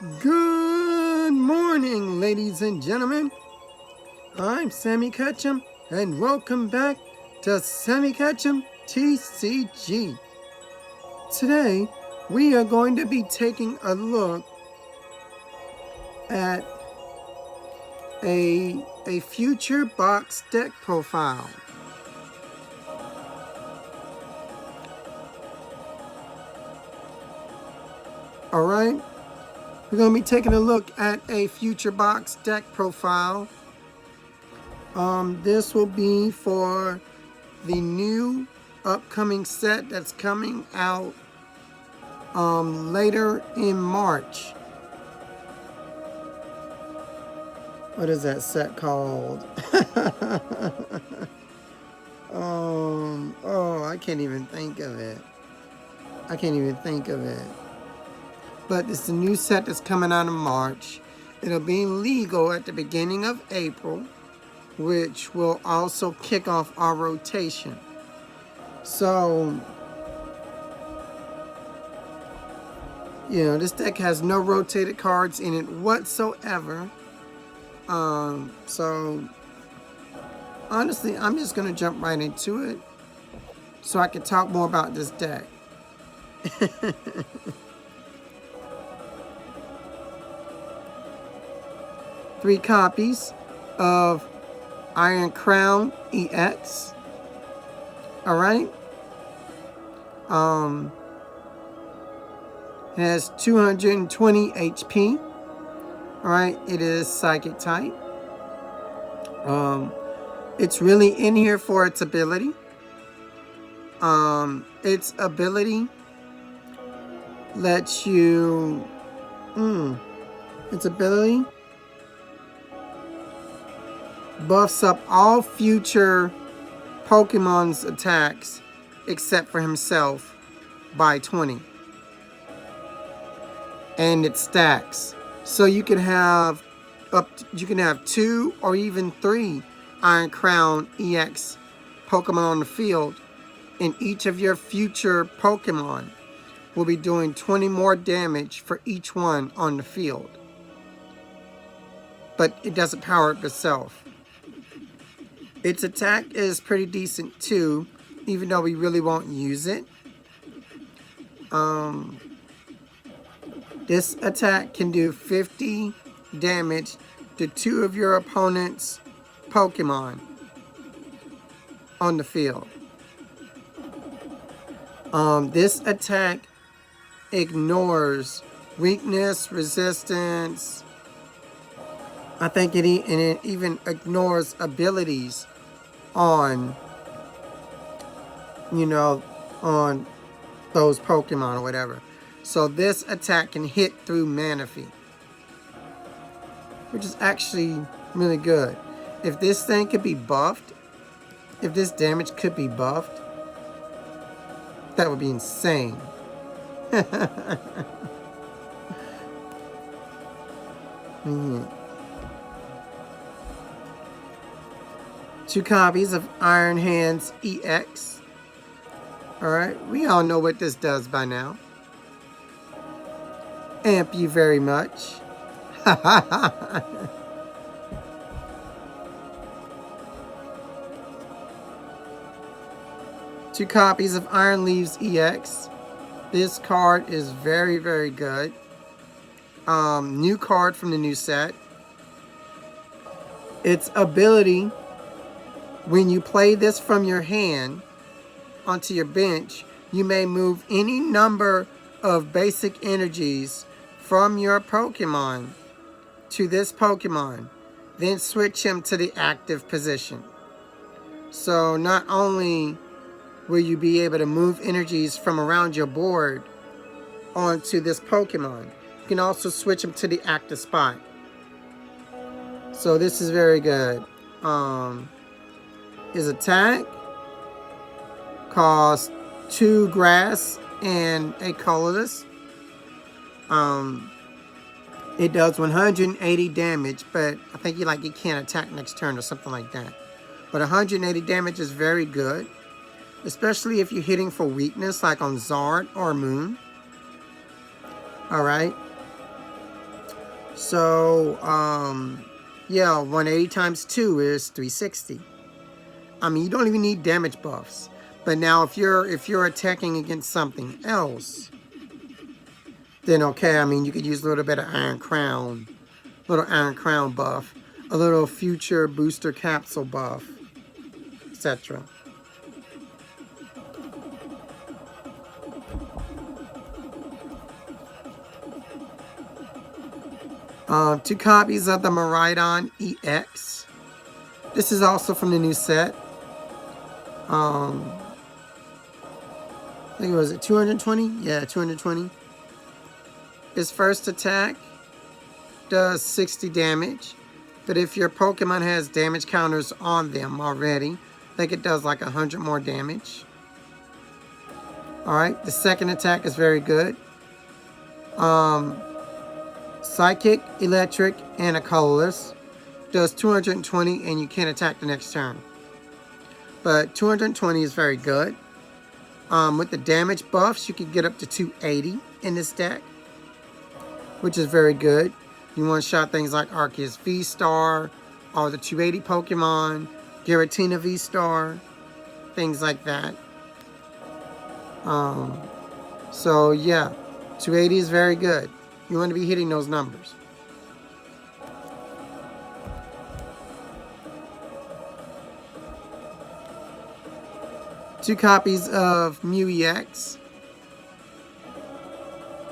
Good morning, ladies and gentlemen. I'm Sammy Ketchum, and welcome back to Sammy Ketchum TCG. Today, we are going to be taking a look at a future box deck profile. Alright, we're going to be taking a look at a future box deck profile. This will be for the new upcoming set that's coming out later in March. What is that set called? I can't even think of it. But it's a new set that's coming out in March. It'll be legal at the beginning of April, which will also kick off our rotation. So, this deck has no rotated cards in it whatsoever. So, honestly, I'm just going to jump right into it so I can talk more about this deck. 3 copies of Iron Crown EX. Alright. It has 220 HP. Alright, it is Psychic type. It's really in here for its ability. Its ability lets you... its ability buffs up all future Pokemon's attacks except for himself by 20. And it stacks. So you can have 2 or even 3 Iron Crown EX Pokemon on the field, and each of your future Pokemon will be doing 20 more damage for each one on the field. But it doesn't power up itself. Its attack is pretty decent too, even though we really won't use it. This attack can do 50 damage to 2 of your opponent's Pokemon on the field. This attack ignores weakness, resistance. I think it even ignores abilities on, on those Pokemon or whatever. So this attack can hit through Manaphy, which is actually really good. If this thing could be buffed, if this damage could be buffed, that would be insane. Two copies of Iron Hands EX. Alright, we all know what this does by now. Amp you very much. Two copies of Iron Leaves EX. This card is very, very good. New card from the new set. Its ability, when you play this from your hand onto your bench, you may move any number of basic energies from your Pokemon to this Pokemon, then switch him to the active position. So not only will you be able to move energies from around your board onto this Pokemon, you can also switch him to the active spot. So this is very good. His attack costs 2 grass and a colorless. It does 180 damage, but I think you can't attack next turn or something like that. But 180 damage is very good, especially if you're hitting for weakness like on Zard or Moon. Alright. So, yeah, 180 times 2 is 360. I mean, you don't even need damage buffs. But now if you're attacking against something else, then okay, I mean, you could use a little bit of Iron Crown, little Iron Crown buff, a little future booster capsule buff, etc. Two copies of the Maridon EX. This is also from the new set. I think it was 220? Yeah, 220. His first attack does 60 damage, but if your Pokemon has damage counters on them already, I think it does like 100 more damage. Alright, the second attack is very good. Psychic, Electric, and a Colorless. Does 220 and you can't attack the next turn. But 220 is very good. With the damage buffs, you can get up to 280 in this deck, which is very good. You one-shot things like Arceus V-Star, or the 280 Pokemon, Giratina V-Star, things like that. So yeah, 280 is very good. You want to be hitting those numbers. Two copies of Mew EX.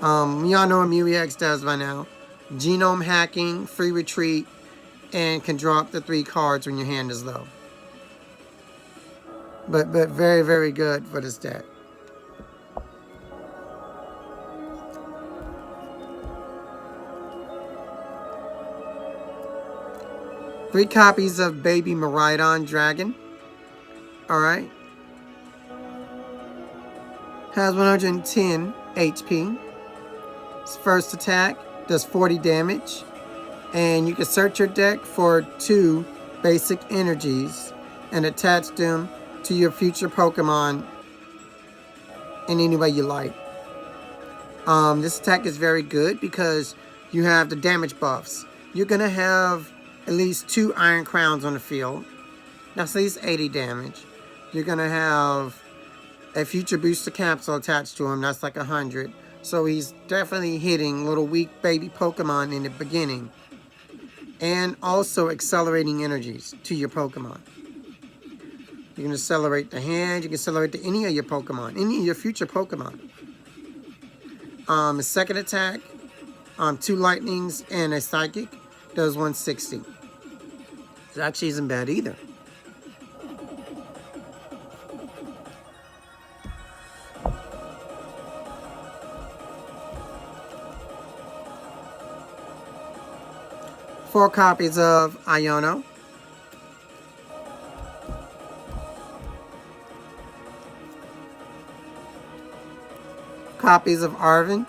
Y'all know what Mew EX does by now. Genome hacking, free retreat, and can draw up to 3 cards when your hand is low. But very, very good for this deck. Three copies of Baby Maridon Dragon. Alright. Has 110 HP. Its first attack does 40 damage. And you can search your deck for 2 basic energies and attach them to your future Pokemon in any way you like. This attack is very good because you have the damage buffs. You're going to have at least 2 Iron Crowns on the field. That's at least 80 damage. You're going to have a future booster capsule attached to him. That's like 100. So he's definitely hitting little weak baby Pokemon in the beginning. And also accelerating energies to your Pokemon. You can accelerate the hand. You can accelerate to any of your Pokemon. Any of your future Pokemon. The second attack, 2 lightnings and a psychic, does 160. It actually isn't bad either. Four copies of Iono. Copies of Arven.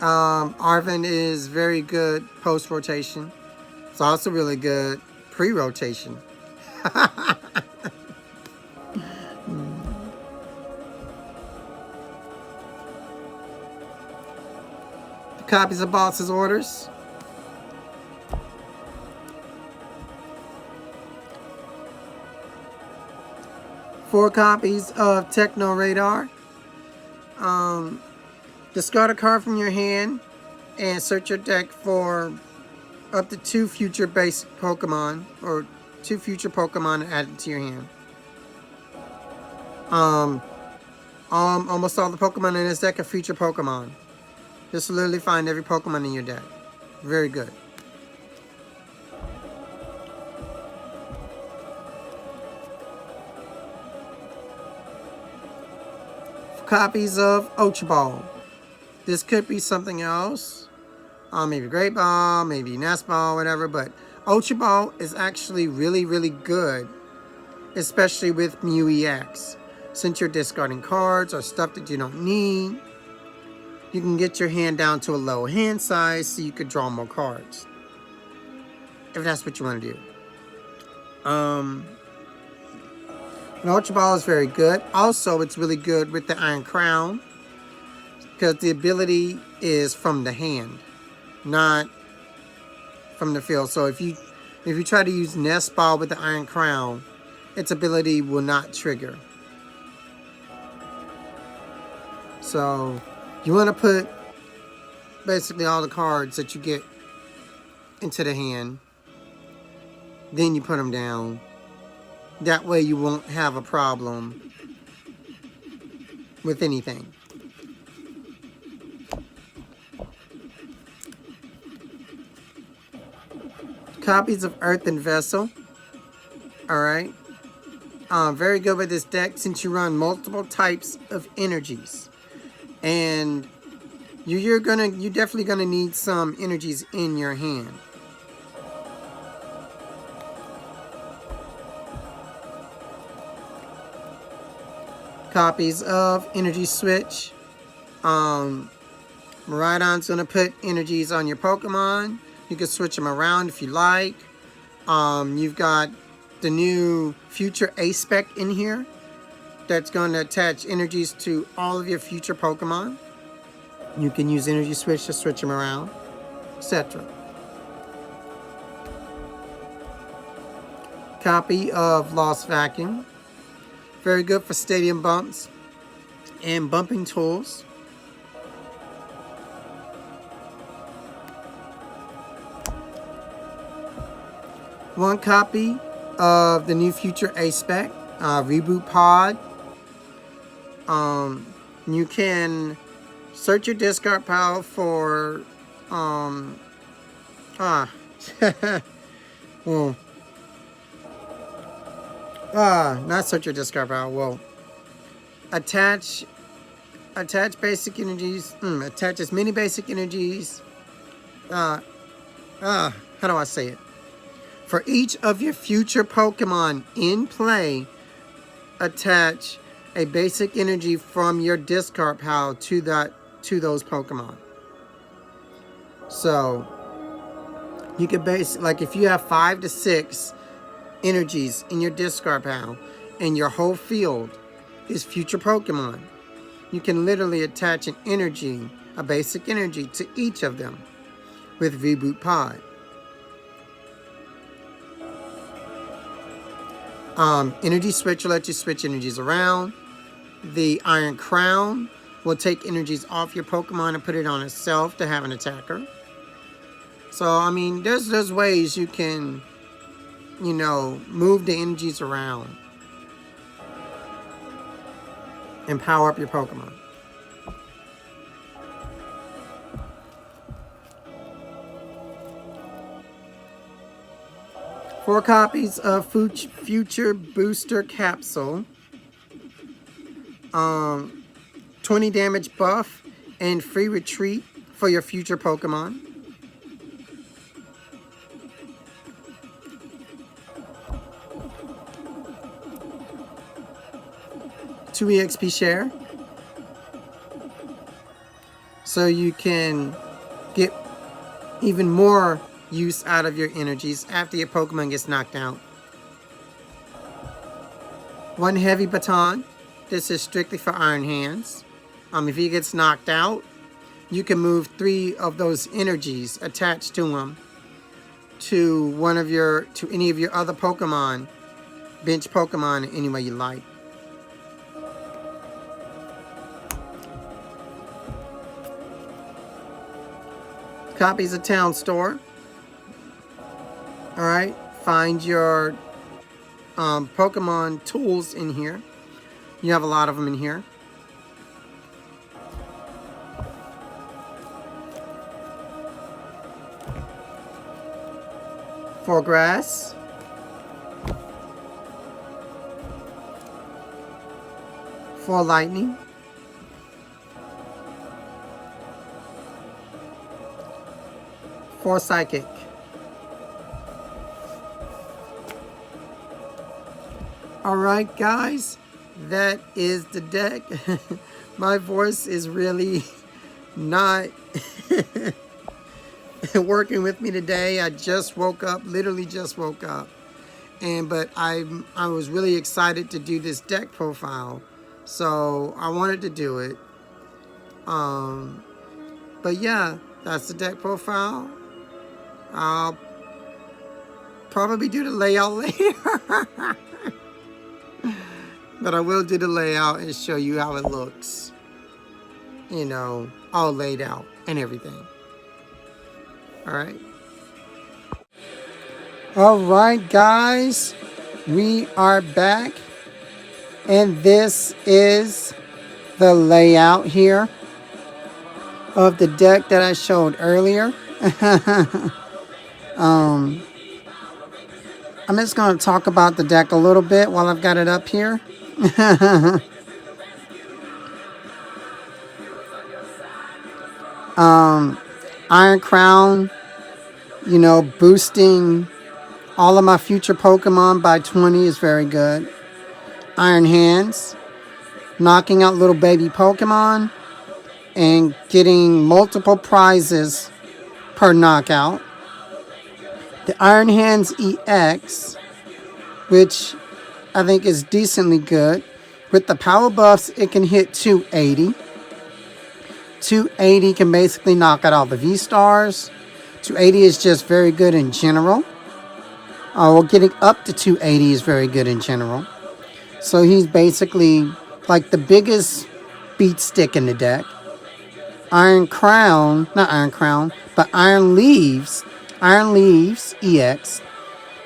Arven is very good post-rotation. It's also really good pre-rotation. Copies of Boss's Orders. Four copies of Techno Radar. Discard a card from your hand and search your deck for up to 2 future basic Pokemon or 2 future Pokemon added to your hand. Almost all the Pokemon in this deck are future Pokemon. Just literally find every Pokemon in your deck. Very good. Copies of Ultra Ball. This could be something else. Maybe Great Ball, maybe Nest Ball, whatever. But Ultra Ball is actually really, really good. Especially with Mew EX. Since you're discarding cards or stuff that you don't need, you can get your hand down to a low hand size so you could draw more cards. If that's what you want to do. An Ultra Ball is very good. Also, it's really good with the Iron Crown because the ability is from the hand, not from the field. So if you try to use Nest Ball with the Iron Crown, its ability will not trigger. So you want to put basically all the cards that you get into the hand. Then you put them down. That way you won't have a problem with anything. Copies of Earthen Vessel. Alright. Very good with this deck since you run multiple types of energies. And you're definitely gonna need some energies in your hand. Copies of Energy Switch. Miraidon's gonna put energies on your Pokemon. You can switch them around if you like. You've got the new Future A-Spec in here that's going to attach energies to all of your future Pokemon. You can use Energy Switch to switch them around, etc. Copy of Lost Vacuum. Very good for stadium bumps and bumping tools. One copy of the new Future A-Spec, Reboot Pod. You can search your discard pile for, not search your discard pile, well, attach basic energies, attach as many basic energies, how do I say it? For each of your future Pokemon in play, attach a basic energy from your discard pile to those Pokemon. So you can like if you have 5 to 6 energies in your discard pile and your whole field is future Pokemon, you can literally attach an energy, a basic energy, to each of them with Reboot Pod. Energy Switch will let you switch energies around. The Iron Crown will take energies off your Pokemon and put it on itself to have an attacker. So, I mean, there's ways you can, move the energies around and power up your Pokemon. Four copies of Future Booster Capsule. 20 damage buff and free retreat for your future Pokemon. Two EXP share. So you can get even more use out of your energies after your Pokemon gets knocked out. One heavy baton. This is strictly for Iron Hands. If he gets knocked out, you can move 3 of those energies attached to him to any of your other Pokemon, bench Pokemon, any way you like. Copies of Town Store. Alright, find your Pokemon tools in here. You have a lot of them in here. For grass. For lightning. For psychic. Alright guys, that is the deck. My voice is really not working with me today. I just woke up, literally just woke up. But I was really excited to do this deck profile. So I wanted to do it. But yeah, that's the deck profile. I'll probably do the layout later. But I will do the layout and show you how it looks. You know, all laid out and everything. Alright. Alright, guys. We are back. And this is the layout here of the deck that I showed earlier. I'm just going to talk about the deck a little bit while I've got it up here. Iron Crown, you know, boosting all of my future Pokemon by 20 is very good. Iron Hands, knocking out little baby Pokemon and getting multiple prizes per knockout. The Iron Hands EX, which I think is decently good. With the power buffs, it can hit 280. 280 can basically knock out all the V-Stars. 280 is just very good in general. Well, getting up to 280 is very good in general. So he's basically like the biggest beat stick in the deck. Iron Crown, not Iron Crown, but Iron Leaves EX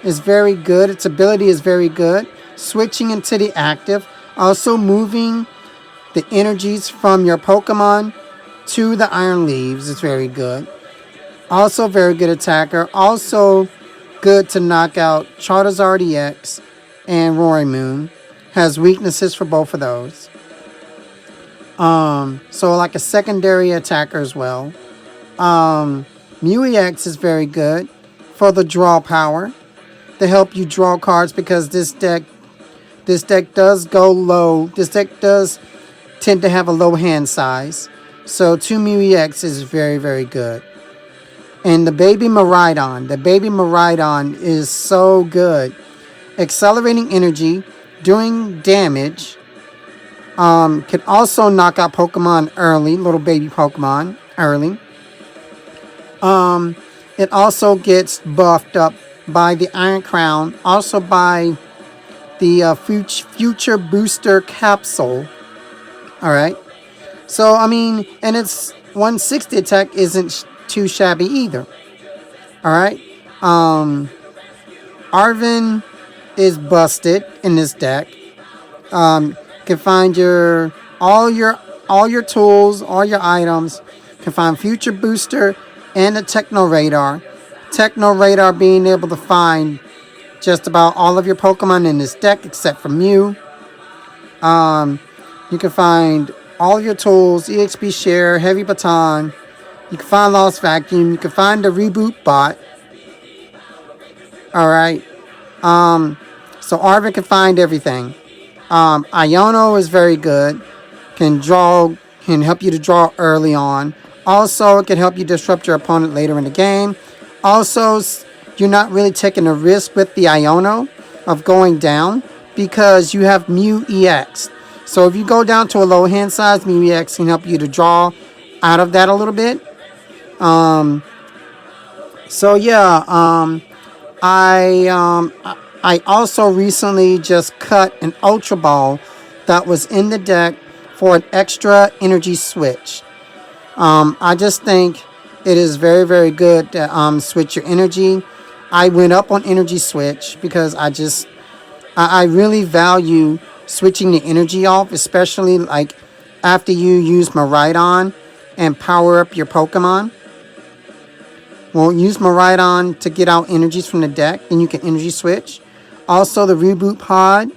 is very good. Its ability is very good. Switching into the active, also moving the energies from your Pokemon to the Iron Leaves is very good. Also very good attacker. Also good to knock out Charizard EX and Roaring Moon. Has weaknesses for both of those. So like a secondary attacker as well. Mew EX is very good for the draw power to help you draw cards, because this deck does go low. This deck does tend to have a low hand size. So 2 Mew EX is very, very good. And the Baby Miraidon is so good. Accelerating energy, doing damage. Can also knock out Pokemon early, little baby Pokemon early. It also gets buffed up by the Iron Crown, also by the Future Booster Capsule. Alright. So, I mean, and its 160 attack isn't too shabby either. Alright. Arven is busted in this deck. You can find all your tools, all your items. You can find Future Booster and a Techno Radar. Techno Radar being able to find just about all of your Pokemon in this deck except for Mew. You can find all your tools, EXP Share, Heavy Baton. You can find Lost Vacuum. You can find the Reboot Bot. Alright. So Arven can find everything. Iono is very good. Can help you to draw early on. Also, it can help you disrupt your opponent later in the game. Also, you're not really taking a risk with the Iono of going down because you have Mew EX. So if you go down to a low hand size, Mew EX can help you to draw out of that a little bit. So yeah, I also recently just cut an Ultra Ball that was in the deck for an extra energy switch. I just think it is very, very good to switch your energy. I went up on energy switch because I really value switching the energy off, especially like after you use Miraidon and power up your Pokemon. Well, use Miraidon to get out energies from the deck, then you can energy switch. Also, the Reboot Pod,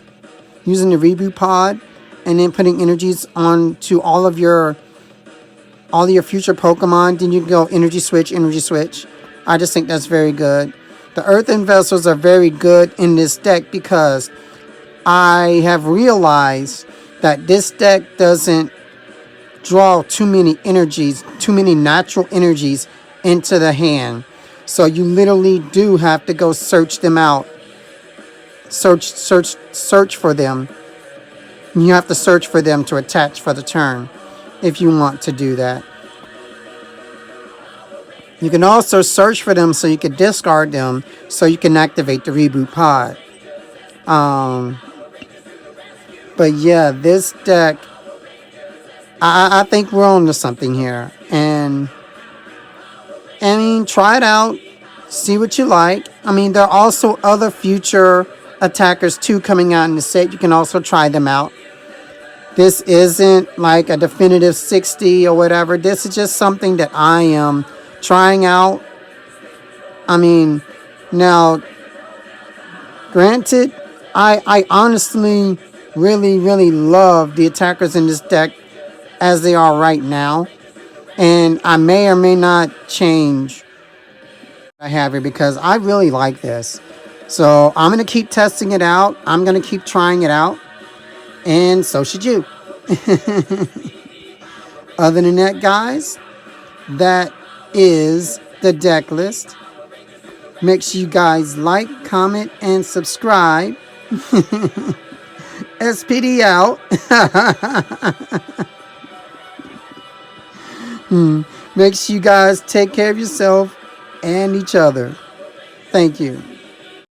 using the Reboot Pod, and then putting energies onto all of your future Pokemon. Then you can go energy switch, energy switch. I just think that's very good. The Earthen Vessels are very good in this deck because I have realized that this deck doesn't draw too many energies, too many natural energies into the hand. So you literally do have to go search them out. Search for them. You have to search for them to attach for the turn if you want to do that. You can also search for them so you can discard them so you can activate the reboot pod. But yeah, this deck, I think we're on to something here. And I mean, try it out, see what you like. I mean, there are also other future attackers too coming out in the set. You can also try them out. This isn't like a definitive 60 or whatever. This is just something that I am trying out. I mean, now, granted, I honestly really love the attackers in this deck as they are right now. And I may or may not change what I have here because I really like this. So I'm going to keep testing it out. I'm going to keep trying it out. And so should you. Other than that, guys, that is the deck list. Make sure you guys like, comment, and subscribe. SPD out. Make sure you guys take care of yourself and each other. Thank you.